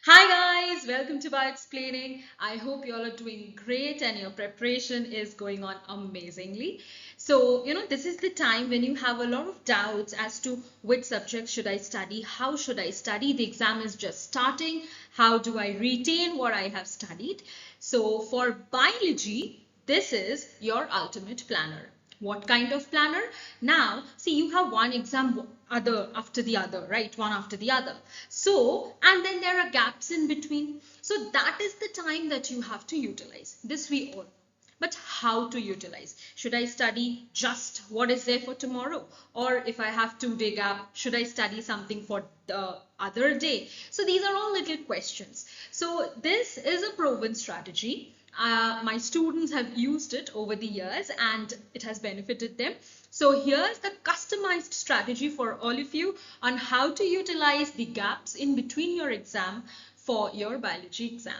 Hi guys, welcome to BioXplaining. I hope you all are doing great and your preparation is going on amazingly. So, this is the time when you have a lot of doubts as to which subject should I study, how should I study. The exam is just starting. How do I retain what I have studied? So, for biology, this is your ultimate planner. What kind of planner? Now, see, you have one exam other after the other, right? One after the other. So, and then there are gaps in between. So that is the time that you have to utilize. This we all know. But how to utilize? Should I study just what is there for tomorrow? Or if I have 2 day gap, should I study something for the other day? So these are all little questions. So this is a proven strategy. My students have used it over the years and it has benefited them. So here's the customized strategy for all of you on how to utilize the gaps in between your exam for your biology exam.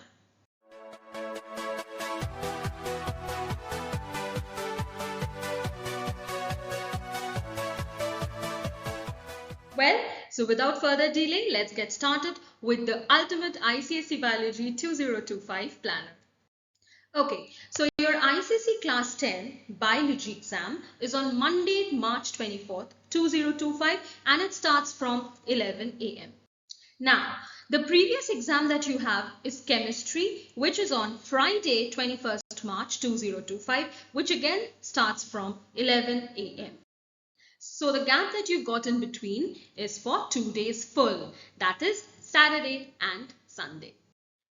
Well, so without further delay, let's get started with the ultimate ICSE Biology 2025 planner. Okay, so your ICSE Class 10 Biology exam is on Monday, March 24th, 2025 and it starts from 11 a.m. Now, the previous exam that you have is Chemistry, which is on Friday, 21st March 2025, which again starts from 11 a.m. So the gap that you got in between is for 2 days full, that is Saturday and Sunday.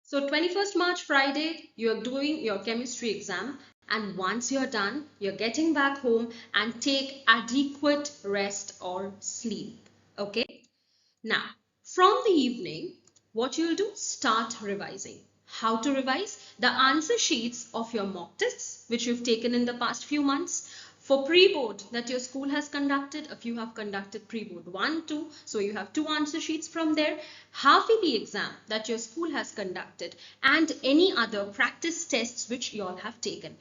So 21st March Friday, you're doing your chemistry exam and once you're done, you're getting back home and take adequate rest or sleep. Okay? Now, from the evening, what you'll do, start revising. How to revise? The answer sheets of your mock tests, which you've taken in the past few months. For pre-board that your school has conducted, if you have conducted pre-board 1, 2, so you have 2 answer sheets from there. Half yearly exam that your school has conducted and any other practice tests which you all have taken.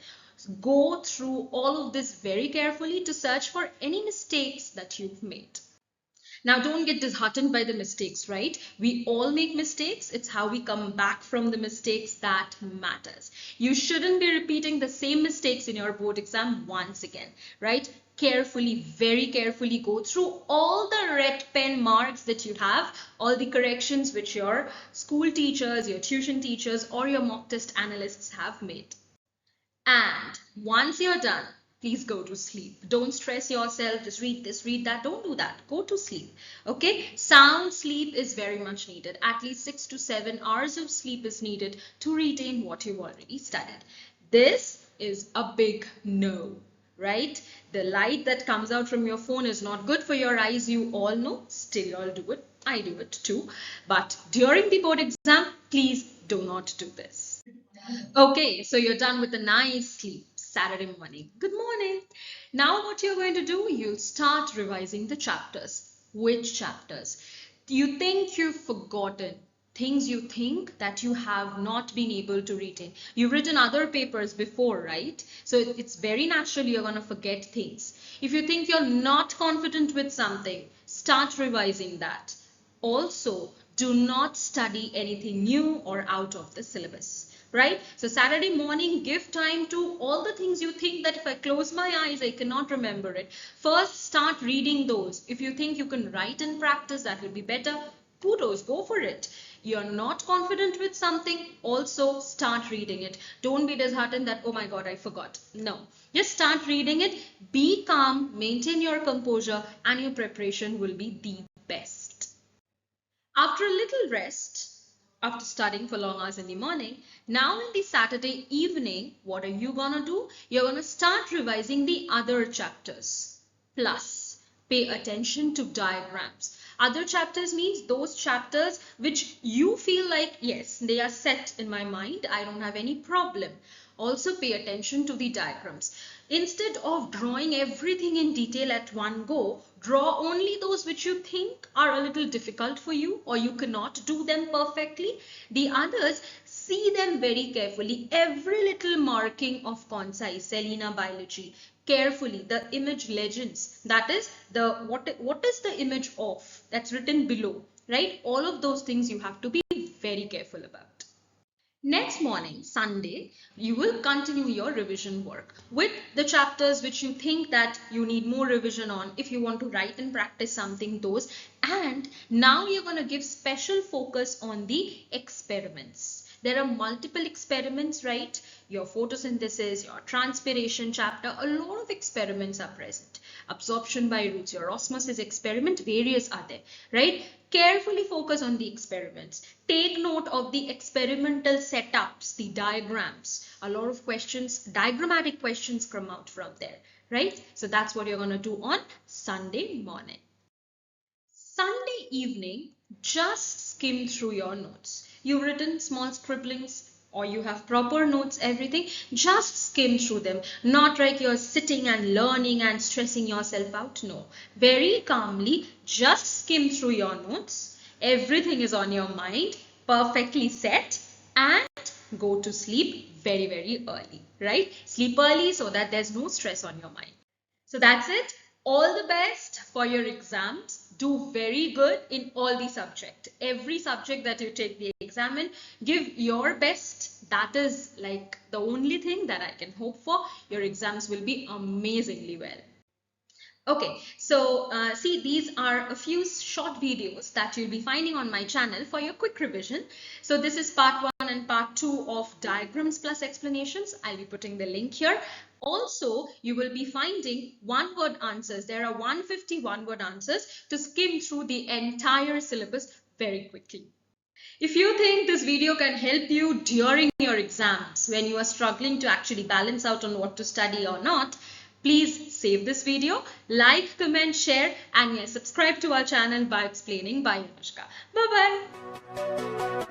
Go through all of this very carefully to search for any mistakes that you've made. Now, don't get disheartened by the mistakes, right? We all make mistakes. It's how we come back from the mistakes that matters. You shouldn't be repeating the same mistakes in your board exam once again, right? Carefully, very carefully go through all the red pen marks that you have, all the corrections which your school teachers, your tuition teachers, or your mock test analysts have made. And once you're done, please go to sleep. Don't stress yourself, just read this, read that. Don't do that. Go to sleep. Okay? Sound sleep is very much needed. At least 6 to 7 hours of sleep is needed to retain what you've already studied. This is a big no, right? The light that comes out from your phone is not good for your eyes, you all know. Still, you all do it. I do it too. But during the board exam, please do not do this. Okay, so you're done with a nice sleep Saturday morning. Good morning. Now what you're going to do, you'll start revising the chapters. Which chapters? You think you've forgotten things you think that you have not been able to retain. You've written other papers before, right? So it's very natural you're going to forget things. If you think you're not confident with something, start revising that. Also, do not study anything new or out of the syllabus. Right? So Saturday morning, give time to all the things you think that if I close my eyes, I cannot remember it. First, start reading those. If you think you can write and practice, that will be better. Kudos, go for it. You're not confident with something, also start reading it. Don't be disheartened that, oh my God, I forgot. No, just start reading it. Be calm, maintain your composure, and your preparation will be the best. After a little rest, after studying for long hours in the morning, now in the Saturday evening, what are you gonna do? You're gonna start revising the other chapters. Plus, pay attention to diagrams. Other chapters means those chapters which you feel like, yes, they are set in my mind, I don't have any problem. Also pay attention to the diagrams. Instead of drawing everything in detail at one go, draw only those which you think are a little difficult for you or you cannot do them perfectly. The others, see them very carefully. Every little marking of concise Selena biology. Carefully, the image legends, that is the what is the image of, that's written below, right? All of those things you have to be very careful about. Next morning, Sunday, you will continue your revision work with the chapters which you think that you need more revision on. If you want to write and practice something, those. And now you're going to give special focus on the experiments. There are multiple experiments, right? Your photosynthesis, your transpiration chapter, a lot of experiments are present. Absorption by roots, your osmosis experiment, various are there, right? Carefully focus on the experiments. Take note of the experimental setups, the diagrams. A lot of questions, diagrammatic questions come out from there, right? So that's what you're going to do on Sunday morning. Sunday evening, just skim through your notes. You've written small scribblings or you have proper notes, everything, just skim through them. Not like you're sitting and learning and stressing yourself out. No, very calmly, just skim through your notes. Everything is on your mind, perfectly set, and go to sleep very, very early, right? Sleep early so that there's no stress on your mind. So that's it. All the best for your exams. Do very good in all the subjects. Every subject that you take the exam in, give your best. That is like the only thing that I can hope for. Your exams will be amazingly well. Okay, so see, these are a few short videos that you'll be finding on my channel for your quick revision. So this is part 1 and part 2 of diagrams plus explanations. I'll be putting the link here. Also, you will be finding one-word answers. There are 150 one-word answers to skim through the entire syllabus very quickly. If you think this video can help you during your exams when you are struggling to actually balance out on what to study or not, please save this video, like, comment, share, and yes, subscribe to our channel BioXplaining by Anuska. Bye-bye.